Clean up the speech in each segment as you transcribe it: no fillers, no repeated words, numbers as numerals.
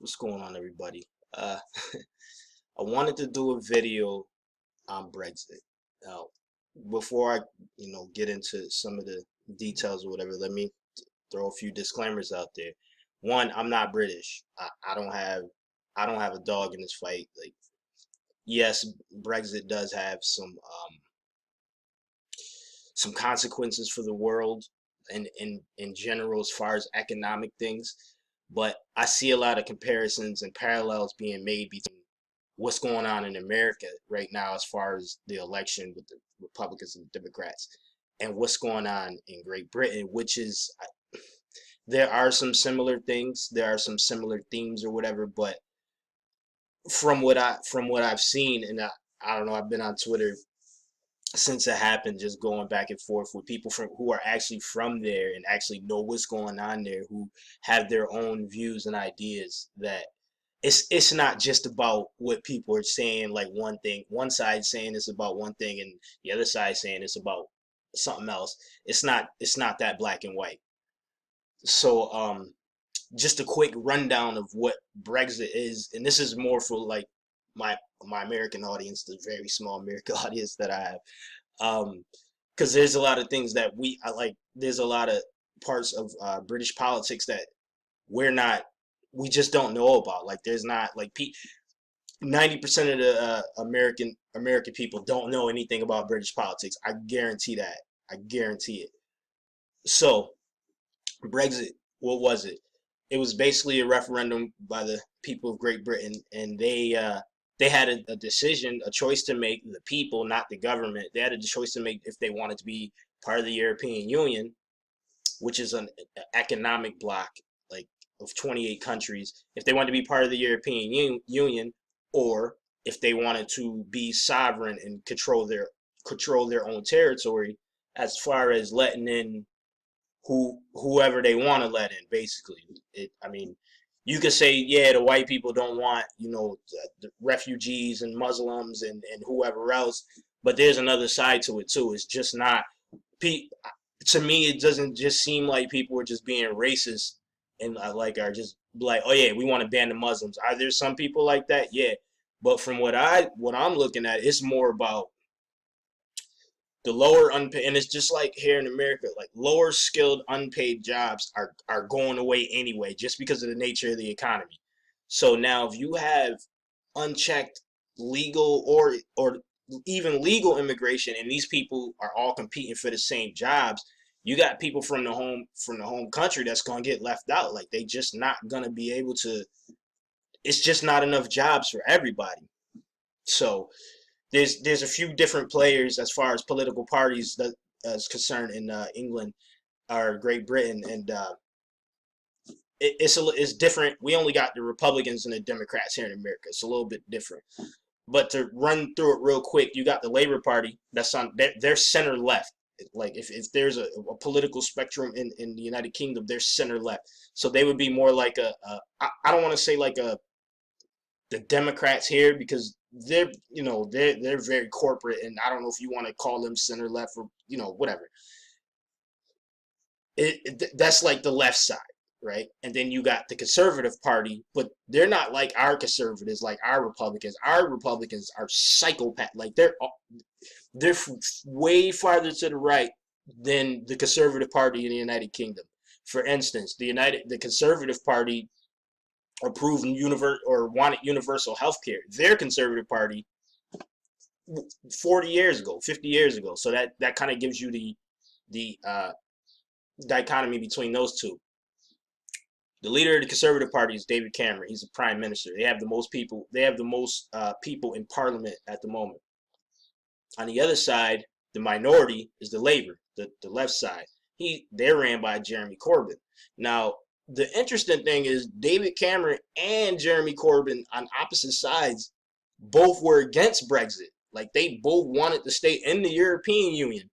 What's going on, everybody? I wanted to do a video on Brexit. Now, before I, get into some of the details or whatever, let me throw a few disclaimers out there. One, I'm not British. I don't have a dog in this fight. Like, yes, Brexit does have some consequences for the world and in general as far as economic things. But I see a lot of comparisons and parallels being made between what's going on in America right now as far as the election with the Republicans and the Democrats and what's going on in Great Britain, which is there are some similar things, there are some similar themes or whatever, but from what I've seen, and I don't know, I've been on Twitter since it happened, just going back and forth with people from who are actually from there and actually know what's going on there, who have their own views and ideas. That it's not just about what people are saying, like one thing, one side saying it's about one thing and the other side saying it's about something else. It's not that black and white. So just a quick rundown of what Brexit is, and this is more for like my American audience, the very small American audience that I have, because there's a lot of things that I like. There's a lot of parts of British politics that we're not, we just don't know about. Like there's not like 90% of the American people don't know anything about British politics. I guarantee that. I guarantee it. So Brexit, what was it? It was basically a referendum by the people of Great Britain, and they had a decision, a choice to make. The people, not the government. They had a choice to make if they wanted to be part of the European Union, which is an economic bloc like of 28 countries. If they wanted to be part of the European Union, or if they wanted to be sovereign and control their own territory, as far as letting in whoever they want to let in. Basically, I mean, you could say, yeah, the white people don't want, the refugees and Muslims and whoever else, but there's another side to it too. It's just not, to me, it doesn't just seem like people are just being racist and like are just like, oh yeah, we want to ban the Muslims. Are there some people like that? Yeah, but from what I'm looking at, it's more about the lower unpaid, and it's just like here in America, like lower skilled unpaid jobs are going away anyway, just because of the nature of the economy. So now, if you have unchecked legal or even legal immigration, and these people are all competing for the same jobs, you got people from the home country that's gonna get left out. Like they just not gonna be able to. It's just not enough jobs for everybody. So there's a few different players as far as political parties that is concerned in England or Great Britain, and it's different. We only got the Republicans and the Democrats here in America. It's a little bit different. But to run through it real quick, you got the Labor Party that's on they're center left. Like if there's a political spectrum in the United Kingdom, they're center left. So they would be more like I don't want to say like the Democrats here because they're very corporate, and I don't know if you want to call them center left or whatever. That's like the left side, right? And then you got the conservative party, but they're not like our conservatives, like our Republicans. Our Republicans are psychopath. Like they're way farther to the right than the conservative party in the United Kingdom. For instance, the conservative party approved or wanted universal health care. Their conservative party 40 years ago, 50 years ago. So that kind of gives you the dichotomy between those two. The leader of the Conservative Party is David Cameron. He's the prime minister. They have the most people. They have the most people in Parliament at the moment. On the other side, the minority is the Labour, the left side. They're ran by Jeremy Corbyn. Now, the interesting thing is David Cameron and Jeremy Corbyn on opposite sides both were against Brexit. Like they both wanted to stay in the European Union.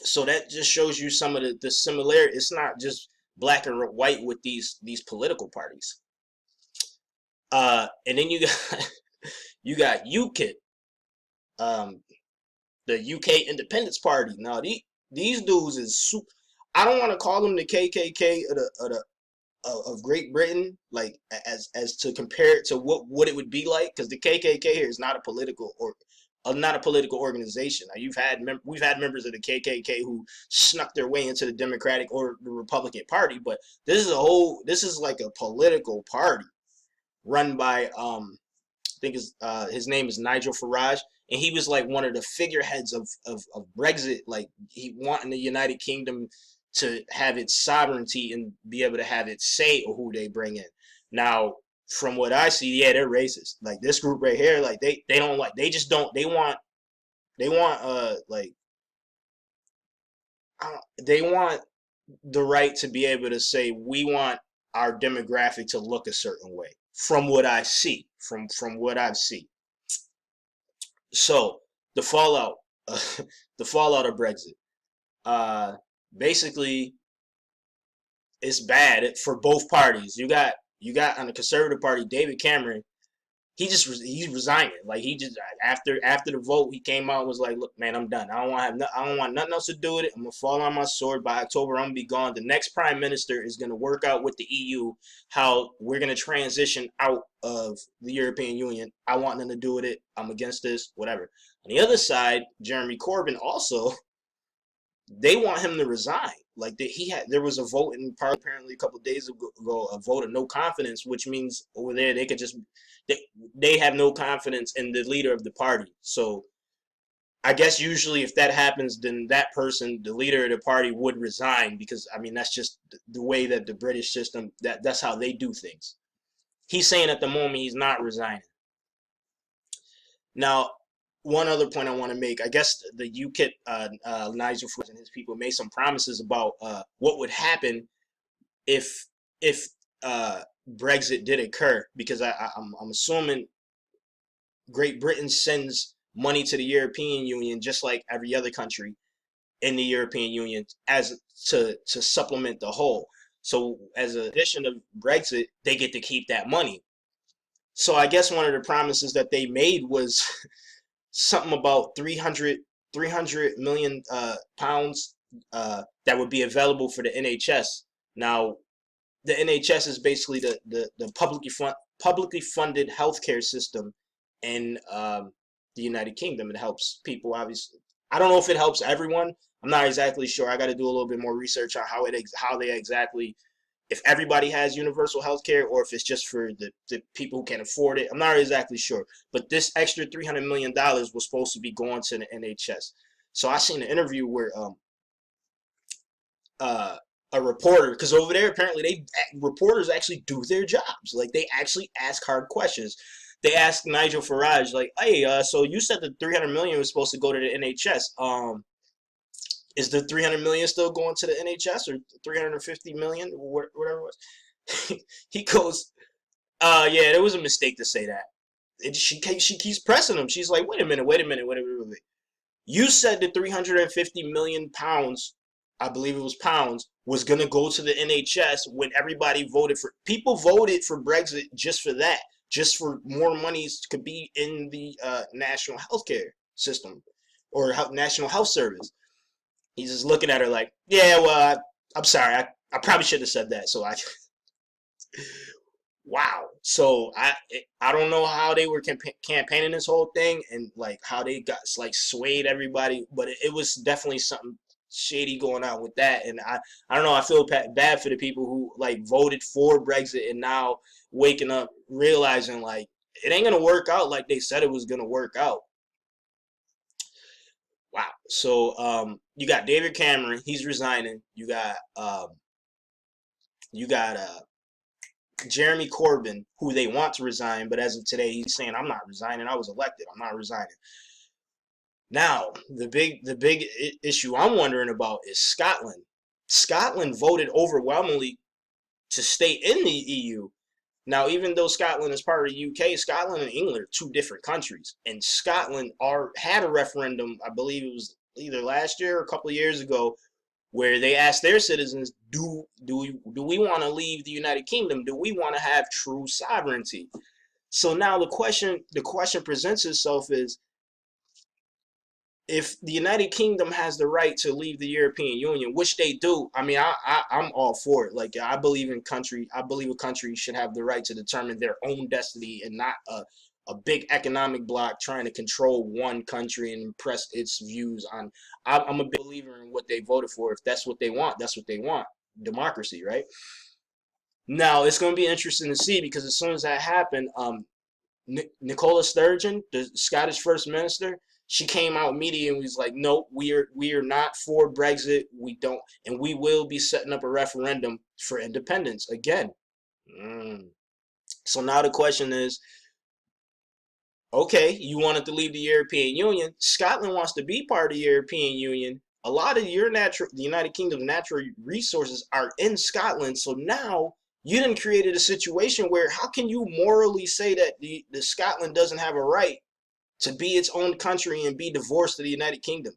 So that just shows you some of the similarity. It's not just black and white with these political parties. And then you got you got UKIP, the UK Independence Party. Now these dudes is super. I don't want to call them the KKK of Great Britain, like as to compare it to what it would be like, because the KKK here is not a political or not a political organization. Now, we've had members of the KKK who snuck their way into the Democratic or the Republican Party, but this is like a political party run by I think his name is Nigel Farage, and he was like one of the figureheads of Brexit, like he wanting the United Kingdom to have its sovereignty and be able to have its say of who they bring in. Now, from what I see, yeah, they're racist. Like this group right here, like they don't like, they just don't, they want like they want the right to be able to say we want our demographic to look a certain way. From what I see, from what I've seen. So the fallout, the fallout of Brexit. Basically, it's bad for both parties. You got on the Conservative Party, David Cameron. He's resigning. Like he just after the vote, he came out and was like, "Look, man, I'm done. I don't want nothing else to do with it. I'm gonna fall on my sword. By October, I'm gonna be gone. The next prime minister is gonna work out with the EU how we're gonna transition out of the European Union. I want nothing to do with it. I'm against this. Whatever." On the other side, Jeremy Corbyn also, they want him to resign. Like there was a vote in Parliament apparently a couple of days ago, a vote of no confidence, which means over there they could just they have no confidence in the leader of the party. So I guess usually if that happens, then that person, the leader of the party, would resign, because I mean that's just the way that the British system, that's how they do things. He's saying at the moment he's not resigning. Now, one other point I want to make, I guess the UKIP, Nigel Farage and his people made some promises about what would happen if Brexit did occur, because I'm assuming Great Britain sends money to the European Union just like every other country in the European Union as to supplement the whole. So as an addition of Brexit, they get to keep that money. So I guess one of the promises that they made was something about 300 million pounds that would be available for the NHS. Now, the NHS is basically the publicly funded healthcare system in the United Kingdom. It helps people, obviously. I don't know if it helps everyone. I'm not exactly sure. I got to do a little bit more research on how they exactly, if everybody has universal health care or if it's just for the people who can afford it. I'm not exactly sure. But this extra $300 million was supposed to be going to the NHS. So I seen an interview where a reporter, because over there apparently reporters actually do their jobs. Like they actually ask hard questions. They asked Nigel Farage, like, "Hey, so you said the 300 million was supposed to go to the NHS. Is the 300 million still going to the NHS, or 350 million, or whatever it was?" He goes, yeah, it was a mistake to say that." She keeps pressing him. She's like, wait a minute. You said the 350 million pounds, I believe it was pounds, was going to go to the NHS when people voted for Brexit just for that, just for more monies could be in the national healthcare system or national health service. He's just looking at her like, yeah, well, I'm sorry. I probably shouldn't have said that. Wow. So I don't know how they were campaigning this whole thing and like how they got like swayed everybody, but it was definitely something shady going on with that. And I don't know. I feel bad for the people who like voted for Brexit and now waking up realizing like it ain't gonna work out like they said it was gonna work out. Wow. So you got David Cameron, he's resigning. You got Jeremy Corbyn, who they want to resign, but as of today, he's saying, "I'm not resigning. I was elected. I'm not resigning." Now, the big issue I'm wondering about is Scotland. Scotland voted overwhelmingly to stay in the EU. Now, even though Scotland is part of the UK, Scotland and England are two different countries. And Scotland had a referendum, I believe it was either last year or a couple of years ago, where they asked their citizens, do we want to leave the United Kingdom? Do we want to have true sovereignty? So now the question presents itself is, if the United Kingdom has the right to leave the European Union, which they do, I mean, I'm all for it. Like, I believe I believe a country should have the right to determine their own destiny and not a big economic bloc trying to control one country and impress its views on. I'm a big believer in what they voted for. If that's what they want, that's what they want. Democracy, right? Now, it's going to be interesting to see because as soon as that happened, Nicola Sturgeon, the Scottish First Minister, she came out immediately and was like, "No, we are not for Brexit. We don't, and we will be setting up a referendum for independence again." Mm. So now the question is, okay, you wanted to leave the European Union. Scotland wants to be part of the European Union. A lot of the United Kingdom's natural resources are in Scotland. So now you done created a situation where how can you morally say that the Scotland doesn't have a right to be its own country and be divorced to the United Kingdom?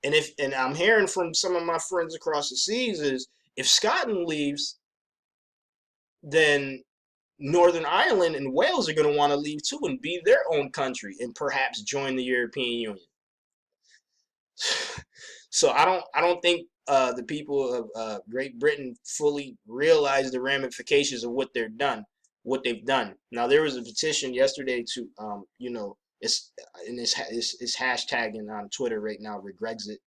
And I'm hearing from some of my friends across the seas is if Scotland leaves, then Northern Ireland and Wales are going to want to leave too and be their own country and perhaps join the European Union. So I don't think the people of Great Britain fully realize the ramifications of what they've done. Now there was a petition yesterday to it's hashtagging on Twitter right now, Regrexit.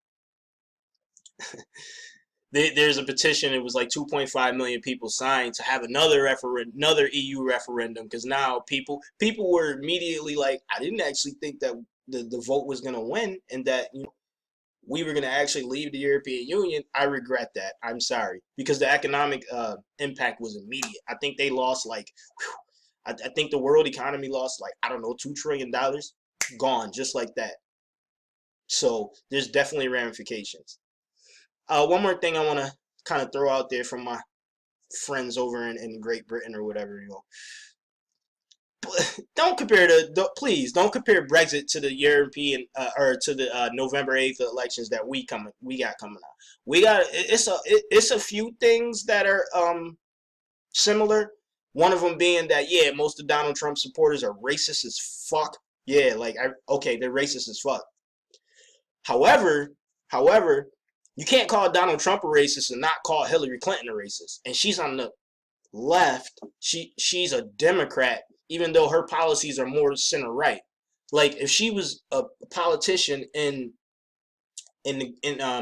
There's a petition. It was like 2.5 million people signed to have another EU referendum because now people were immediately like, I didn't actually think that the vote was going to win and that we were going to actually leave the European Union. I regret that. I'm sorry because the economic impact was immediate. I think they lost like, I think the world economy lost like, I don't know, $2 trillion, gone just like that. So there's definitely ramifications. One more thing I want to kind of throw out there from my friends over in Great Britain or whatever, please don't compare Brexit to the European or to the November 8th elections that we got coming out. It's a few things that are similar. One of them being that most of Donald Trump supporters are racist as fuck. Yeah, like okay, they're racist as fuck. However, you can't call Donald Trump a racist and not call Hillary Clinton a racist. And she's on the left. She's a Democrat, even though her policies are more center right. Like if she was a politician in the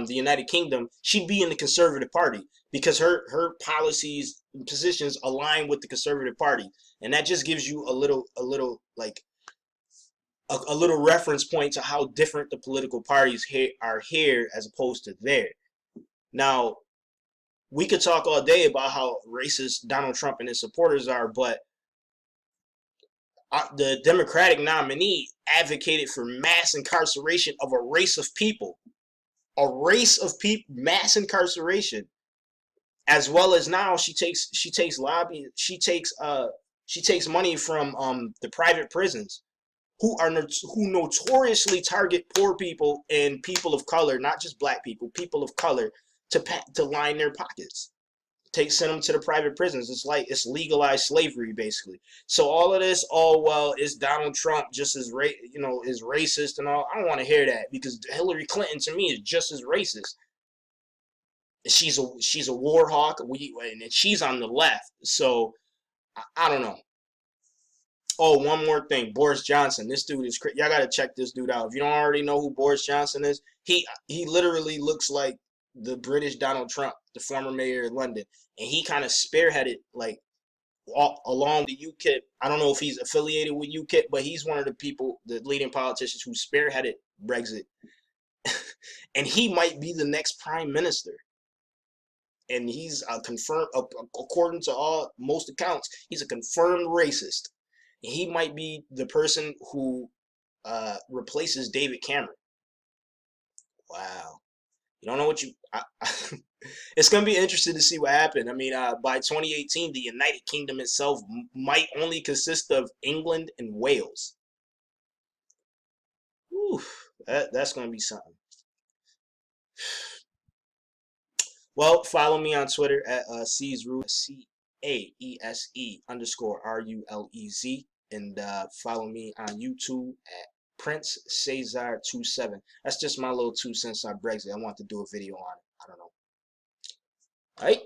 United Kingdom, she'd be in the Conservative Party because her policies and positions align with the Conservative Party, and that just gives you a little like a little reference point to how different the political parties are here as opposed to there. Now, we could talk all day about how racist Donald Trump and his supporters are, but the Democratic nominee advocated for mass incarceration of a race of people. Mass incarceration. As well as now she takes money from the private prisons who notoriously target poor people and people of color, not just black people of color, to line their pockets. Send them to the private prisons. It's legalized slavery basically. So all of this, is Donald Trump just as is racist and all? I don't want to hear that because Hillary Clinton to me is just as racist. She's a war hawk. And she's on the left. So I don't know. Oh, one more thing. Boris Johnson. This dude is crazy. Y'all gotta check this dude out. If you don't already know who Boris Johnson is, he literally looks like the British Donald Trump, the former mayor of London, and he kind of spearheaded like along the UKIP. I don't know if he's affiliated with UKIP, but he's one of the leading politicians who spearheaded Brexit, and he might be the next prime minister. And he's confirmed, according to most accounts, he's a confirmed racist. He might be the person who replaces David Cameron. Wow. You don't know what it's going to be interesting to see what happened. I mean, by 2018, the United Kingdom itself might only consist of England and Wales. Whew, that's going to be something. Well, follow me on Twitter at CaesRulez, CAESE_RULEZ, and follow me on YouTube at Prince Cesar 27. That's just my little 2 cents on Brexit. I want to do a video on it. I don't know. All right.